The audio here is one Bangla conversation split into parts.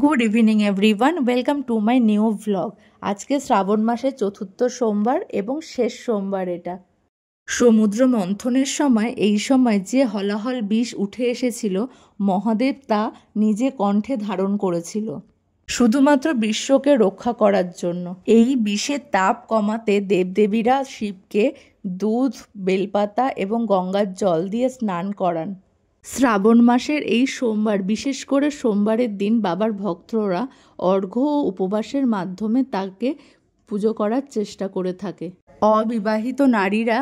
Good evening everyone, welcome to my new vlog. আজকে শ্রাবণ মাসের চতুর্থ সোমবার এবং শেষ সোমবার। এটা সমুদ্র মন্থনের সময় এই সময় যে হলাহল বিষ উঠে এসেছিল, মহাদেব তা নিজে কণ্ঠে ধারণ করেছিল শুধুমাত্র বিশ্বকে রক্ষা করার জন্য। এই বিষের তাপ কমাতে দেবদেবীরা শিবকে দুধ, বেলপাতা এবং গঙ্গার জল দিয়ে স্নান করান। শ্রাবণ মাসের এই সোমবার, বিশেষ করে সোমবারের দিন বাবার ভক্তরা অর্ঘ্য ও উপবাসের মাধ্যমে তাকে পুজো করার চেষ্টা করে থাকে। অবিবাহিত নারীরা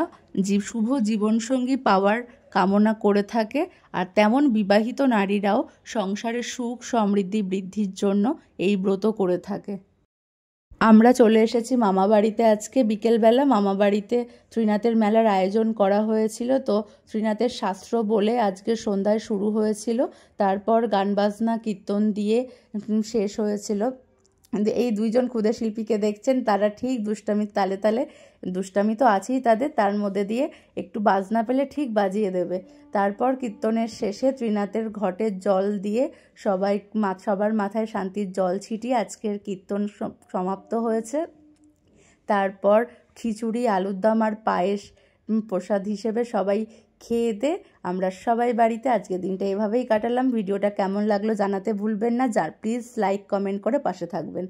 শুভ জীবনসঙ্গী পাওয়ার কামনা করে থাকে, আর তেমন বিবাহিত নারীরাও সংসারের সুখ সমৃদ্ধি বৃদ্ধির জন্য এই ব্রত করে থাকে। আমরা চলে এসেছি মামা বাড়িতে। আজকে বিকেলবেলা মামা বাড়িতে ত্রিনাথের মেলার আয়োজন করা হয়েছিল, তো ত্রিনাথের শাস্ত্র বলে আজকে সন্ধ্যায় শুরু হয়েছিল, তারপর গান বাজনা কীর্তন দিয়ে শেষ হয়েছিল। এই দুইজন ক্ষুদে শিল্পীকে দেখছেন, তারা ঠিক দুষ্টামির তালে তালে, দুষ্টামি তো আছেই তাদের, তার মধ্যে দিয়ে একটু বাজনা পেলে ঠিক বাজিয়ে দেবে। তারপর কীর্তনের শেষে ত্রিনাথের ঘটের জল দিয়ে সবার মাথায় শান্তির জল ছিটিয়ে আজকের কীর্তন সমাপ্ত হয়েছে। তারপর খিচুড়ি, আলুর দম আর পায়েস প্রসাদ হিসেবে সবাই খেয়ে দিয়ে আমরা সবাই বাড়িতে আজকের দিনটা এভাবেই কাটালাম। ভিডিওটা কেমন লাগলো জানাতে ভুলবেন না। প্লিজ লাইক কমেন্ট করে পাশে থাকবেন।